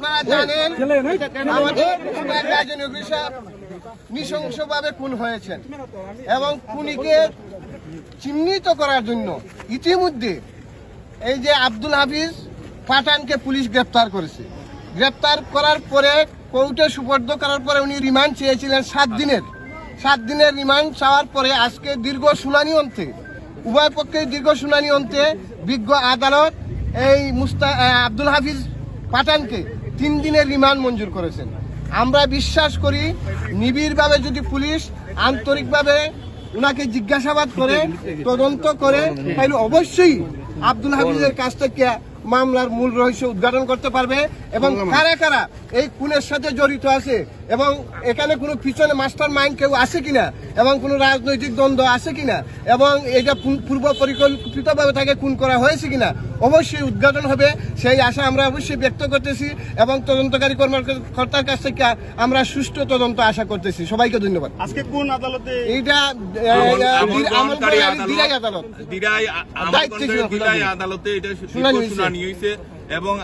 আপনারা জানেন আমাদের গাজীনগরী সাহেব নৃশংসভাবে খুন হয়েছেন এবং খুনিকে চিহ্নিত করার জন্য ইতিমধ্যে এই যে আব্দুল হাফিজ পাঠানকে পুলিশ গ্রেপ্তার করেছে। গ্রেপ্তার করার পরে কোর্টে সুপর্দ করার পরে উনি রিমান্ড চেয়েছিলেন 7 দিনের রিমান্ড চাওয়ার পরে আজকে দীর্ঘ শুনানি অন্তে উভয় পক্ষে দীর্ঘ শুনানি অন্তে বিজ্ঞ আদালত এই আব্দুল হাফিজ পাঠানকে 3 দিনের রিমান্ড মঞ্জুর করেছেন। আমরা বিশ্বাস করি নিবিড়ভাবে যদি পুলিশ আন্তরিকভাবে উনাকে জিজ্ঞাসাবাদ করে তদন্ত করে তাহলে অবশ্যই আব্দুল হাফিজের কাছ থেকে মামলার মূল রহস্য উদ্ঘাটন করতে পারবে এবং কারা কারা এই খুনের সাথে জড়িত আছে এবং এখানে কোনো পিছনে মাস্টার মাইন্ড কেউ আছে কিনা এবং কোনো রাজনৈতিক দ্বন্দ্ব আছে কিনা এবং এটা পূর্ব পরিকল্পিতভাবে তাকে খুন করা হয়েছে কিনা অবশ্যই উদ্ঘাটন হবে সেই আশা আমরা অবশ্যই ব্যক্ত করতেছি এবং তদন্তকারী কর্মকর্তার কাছ থেকে আমরা সুষ্ঠু তদন্ত আশা করতেছি। সবাইকে ধন্যবাদ। আজকে কোন আদালতে এইটা দিরাই আদালতে এটা শুনানি হয়েছে এবং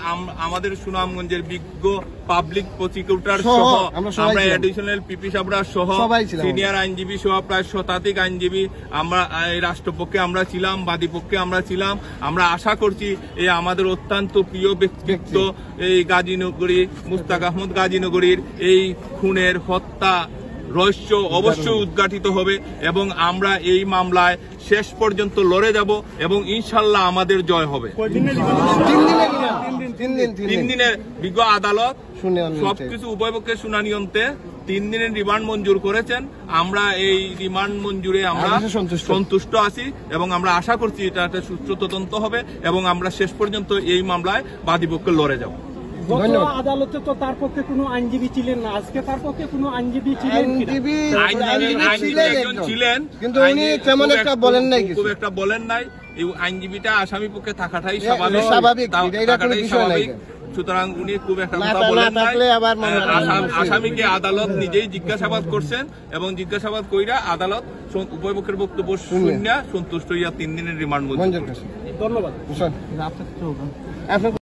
আমাদের সুনামগঞ্জের বিজ্ঞ পাবলিক প্রসিকিউটর সহ আমরা অ্যাডিশনাল পিপি সাহেবরা সহ সিনিয়র আইনজীবী সহ প্রায় শতাধিক আইনজীবী আমরা রাষ্ট্রপক্ষে আমরা ছিলাম, বাদী পক্ষে আমরা ছিলাম। আমরা আশা করছি এই আমাদের অত্যন্ত প্রিয় ব্যক্তিত্ব এই গাজীনগরী মুস্তাক আহমদ গাজীনগরীর এই খুনের হত্যা রহস্য অবশ্যই উদ্ঘাটিত হবে এবং আমরা এই মামলায় শেষ পর্যন্ত লড়ে যাব এবং ইনশাল্লাহ আমাদের জয় হবে। 3 দিনের বিজ্ঞ আদালত সবকিছু উভয় পক্ষের শুনানি অন্তে 3 দিনের রিমান্ড মঞ্জুর করেছেন। আমরা এই রিমান্ড মঞ্জুরে আমরা সন্তুষ্ট আছি এবং আমরা আশা করছি এটা একটা সুষ্ঠু তদন্ত হবে এবং আমরা শেষ পর্যন্ত এই মামলায় বাদীপক্ষে লড়ে যাব। আদালতে তো তার পক্ষে কোনো আইনজীবী ছিলেন না, আজকে তার পক্ষে কোনো আইনজীবী ছিলেন কিন্তু উনি তেমন একটা বলেন নাই, খুব একটা বলেন নাই। এই আইনজীবীটা আসামি পক্ষে থাকাটাই স্বাভাবিক। সুতরাং উনি খুব একটা কথা বলেন নাই। আসামিকে আদালত নিজেই জিজ্ঞাসাবাদ করছেন এবং জিজ্ঞাসাবাদ কইরা আদালত উভয় পক্ষের বক্তব্য শুনিয়া সন্তুষ্ট হইয়া 3 দিনের রিমান্ড মঞ্জুর। ধন্যবাদ।